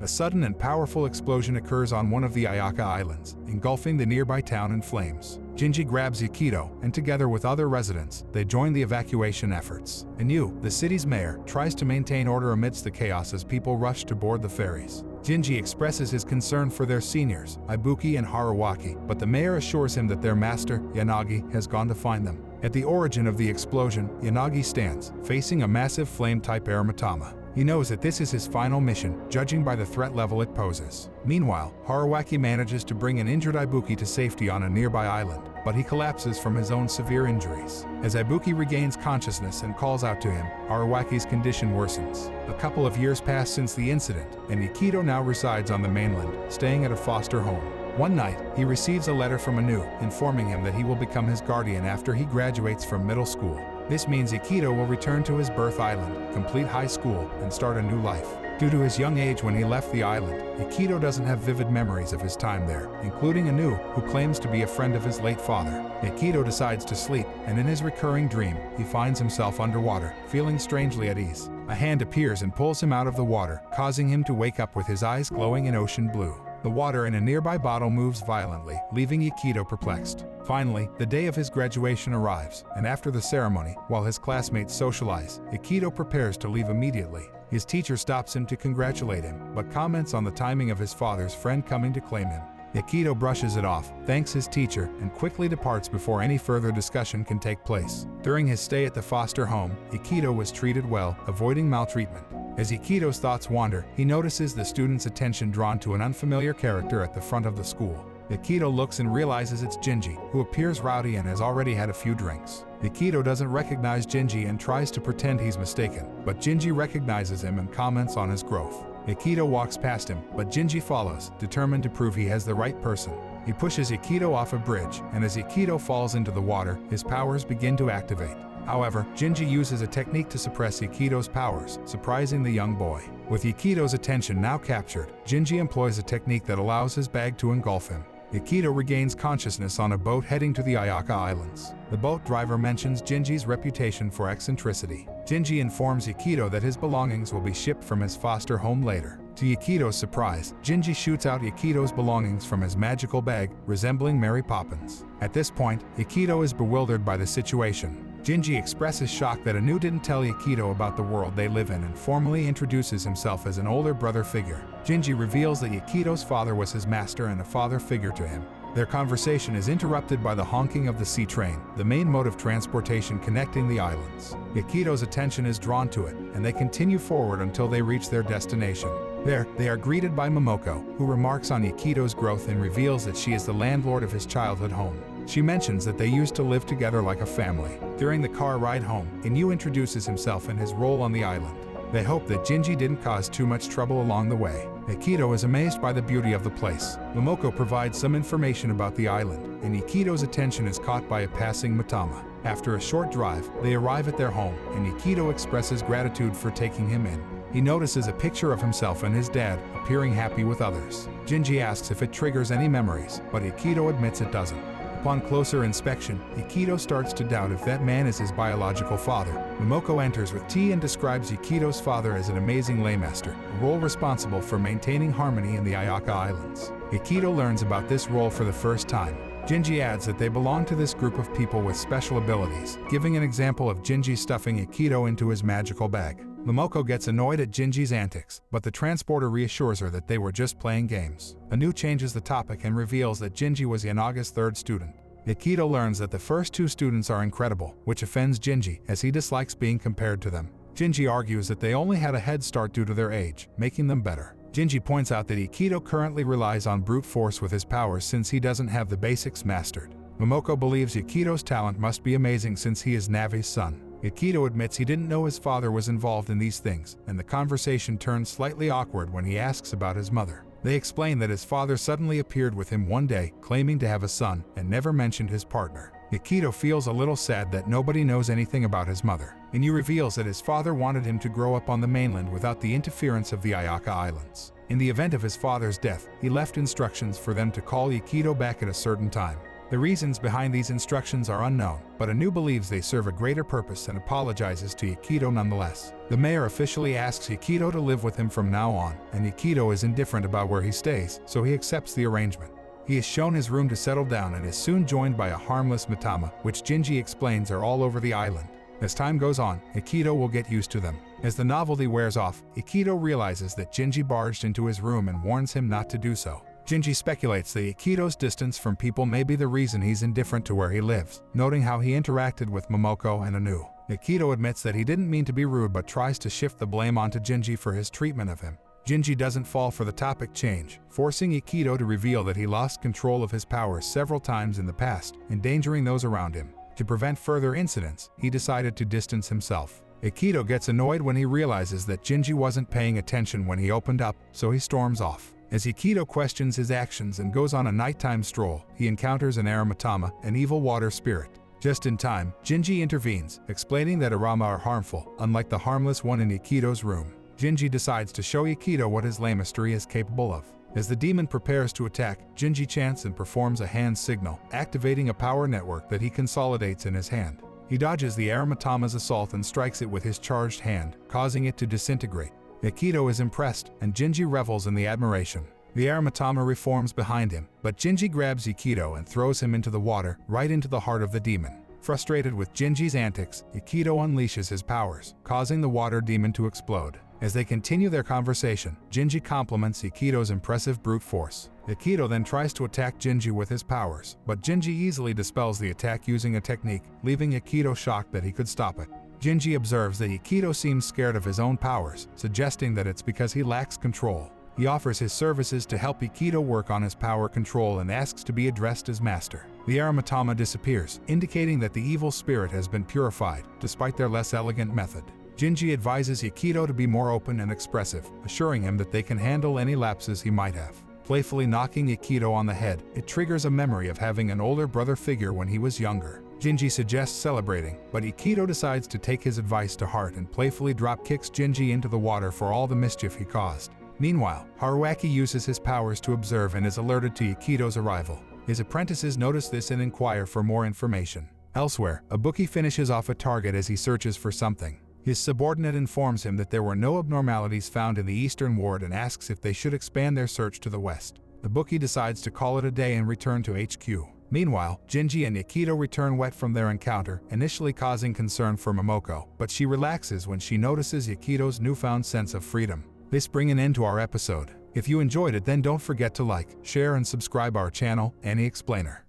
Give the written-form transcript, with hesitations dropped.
A sudden and powerful explosion occurs on one of the Ayaka Islands, engulfing the nearby town in flames. Jinji grabs Yakido, and together with other residents, they join the evacuation efforts. Inu, the city's mayor, tries to maintain order amidst the chaos as people rush to board the ferries. Jinji expresses his concern for their seniors, Ibuki and Haruwaki, but the mayor assures him that their master, Yanagi, has gone to find them. At the origin of the explosion, Yanagi stands, facing a massive flame-type aeromatama. He knows that this is his final mission, judging by the threat level it poses. Meanwhile, Haruwaki manages to bring an injured Ibuki to safety on a nearby island, but he collapses from his own severe injuries. As Ibuki regains consciousness and calls out to him, Haruwaki's condition worsens. A couple of years pass since the incident, and Yakido now resides on the mainland, staying at a foster home. One night, he receives a letter from Anu, informing him that he will become his guardian after he graduates from middle school. This means Yakido will return to his birth island, complete high school, and start a new life. Due to his young age when he left the island, Yakido doesn't have vivid memories of his time there, including Anu, who claims to be a friend of his late father. Yakido decides to sleep, and in his recurring dream, he finds himself underwater, feeling strangely at ease. A hand appears and pulls him out of the water, causing him to wake up with his eyes glowing in ocean blue. The water in a nearby bottle moves violently, leaving Yakido perplexed. Finally, the day of his graduation arrives, and after the ceremony, while his classmates socialize, Yakido prepares to leave immediately. His teacher stops him to congratulate him, but comments on the timing of his father's friend coming to claim him. Yakido brushes it off, thanks his teacher, and quickly departs before any further discussion can take place. During his stay at the foster home, Yakido was treated well, avoiding maltreatment. As Yakido's thoughts wander, he notices the students' attention drawn to an unfamiliar character at the front of the school. Yakido looks and realizes it's Jinji, who appears rowdy and has already had a few drinks. Yakido doesn't recognize Jinji and tries to pretend he's mistaken, but Jinji recognizes him and comments on his growth. Yakido walks past him, but Jinji follows, determined to prove he has the right person. He pushes Yakido off a bridge, and as Yakido falls into the water, his powers begin to activate. However, Jinji uses a technique to suppress Yakido's powers, surprising the young boy. With Yakido's attention now captured, Jinji employs a technique that allows his bag to engulf him. Yakido regains consciousness on a boat heading to the Ayaka Islands. The boat driver mentions Jinji's reputation for eccentricity. Jinji informs Yakido that his belongings will be shipped from his foster home later. To Yakido's surprise, Jinji shoots out Yakido's belongings from his magical bag, resembling Mary Poppins. At this point, Yakido is bewildered by the situation. Jinji expresses shock that Anu didn't tell Yakido about the world they live in and formally introduces himself as an older brother figure. Jinji reveals that Yakido's father was his master and a father figure to him. Their conversation is interrupted by the honking of the sea train, the main mode of transportation connecting the islands. Yakido's attention is drawn to it, and they continue forward until they reach their destination. There, they are greeted by Momoko, who remarks on Yakido's growth and reveals that she is the landlord of his childhood home. She mentions that they used to live together like a family. During the car ride home, Inu introduces himself and his role on the island. They hope that Jinji didn't cause too much trouble along the way. Yakido is amazed by the beauty of the place. Momoko provides some information about the island, and Yakido's attention is caught by a passing Matama. After a short drive, they arrive at their home, and Yakido expresses gratitude for taking him in. He notices a picture of himself and his dad, appearing happy with others. Jinji asks if it triggers any memories, but Yakido admits it doesn't. Upon closer inspection, Yakido starts to doubt if that man is his biological father. Momoko enters with tea and describes Yakido's father as an amazing laymaster, a role responsible for maintaining harmony in the Ayaka Islands. Yakido learns about this role for the first time. Jinji adds that they belong to this group of people with special abilities, giving an example of Jinji stuffing Yakido into his magical bag. Momoko gets annoyed at Jinji's antics, but the transporter reassures her that they were just playing games. Anu changes the topic and reveals that Jinji was Yanaga's third student. Yakido learns that the first two students are incredible, which offends Jinji, as he dislikes being compared to them. Jinji argues that they only had a head start due to their age, making them better. Jinji points out that Yakido currently relies on brute force with his powers since he doesn't have the basics mastered. Momoko believes Yakido's talent must be amazing since he is Navi's son. Yakido admits he didn't know his father was involved in these things, and the conversation turns slightly awkward when he asks about his mother. They explain that his father suddenly appeared with him one day, claiming to have a son, and never mentioned his partner. Yakido feels a little sad that nobody knows anything about his mother. Inu reveals that his father wanted him to grow up on the mainland without the interference of the Ayaka Islands. In the event of his father's death, he left instructions for them to call Yakido back at a certain time. The reasons behind these instructions are unknown, but Anu believes they serve a greater purpose and apologizes to Yakido nonetheless. The mayor officially asks Yakido to live with him from now on, and Yakido is indifferent about where he stays, so he accepts the arrangement. He is shown his room to settle down and is soon joined by a harmless Matama, which Jinji explains are all over the island. As time goes on, Yakido will get used to them. As the novelty wears off, Yakido realizes that Jinji barged into his room and warns him not to do so. Jinji speculates that Yakido's distance from people may be the reason he's indifferent to where he lives, noting how he interacted with Momoko and Anu. Yakido admits that he didn't mean to be rude but tries to shift the blame onto Jinji for his treatment of him. Jinji doesn't fall for the topic change, forcing Yakido to reveal that he lost control of his powers several times in the past, endangering those around him. To prevent further incidents, he decided to distance himself. Yakido gets annoyed when he realizes that Jinji wasn't paying attention when he opened up, so he storms off. As Yakido questions his actions and goes on a nighttime stroll, he encounters an Aramatama, an evil water spirit. Just in time, Jinji intervenes, explaining that Arama are harmful, unlike the harmless one in Yakido's room. Jinji decides to show Yakido what his lamistery is capable of. As the demon prepares to attack, Jinji chants and performs a hand signal, activating a power network that he consolidates in his hand. He dodges the Aramatama's assault and strikes it with his charged hand, causing it to disintegrate. Yakido is impressed, and Jinji revels in the admiration. The Aramatama reforms behind him, but Jinji grabs Yakido and throws him into the water, right into the heart of the demon. Frustrated with Jinji's antics, Yakido unleashes his powers, causing the water demon to explode. As they continue their conversation, Jinji compliments Yakido's impressive brute force. Yakido then tries to attack Jinji with his powers, but Jinji easily dispels the attack using a technique, leaving Yakido shocked that he could stop it. Jinji observes that Yakido seems scared of his own powers, suggesting that it's because he lacks control. He offers his services to help Yakido work on his power control and asks to be addressed as master. The Aramatama disappears, indicating that the evil spirit has been purified, despite their less elegant method. Jinji advises Yakido to be more open and expressive, assuring him that they can handle any lapses he might have. Playfully knocking Yakido on the head, it triggers a memory of having an older brother figure when he was younger. Jinji suggests celebrating, but Yakido decides to take his advice to heart and playfully drop-kicks Jinji into the water for all the mischief he caused. Meanwhile, Haruaki uses his powers to observe and is alerted to Yakido's arrival. His apprentices notice this and inquire for more information. Elsewhere, Ibuki finishes off a target as he searches for something. His subordinate informs him that there were no abnormalities found in the Eastern Ward and asks if they should expand their search to the West. Ibuki decides to call it a day and return to HQ. Meanwhile, Jinji and Yakido return wet from their encounter, initially causing concern for Momoko, but she relaxes when she notices Yakido's newfound sense of freedom. This brings an end to our episode. If you enjoyed it, then don't forget to like, share and subscribe our channel, Ani Explainer.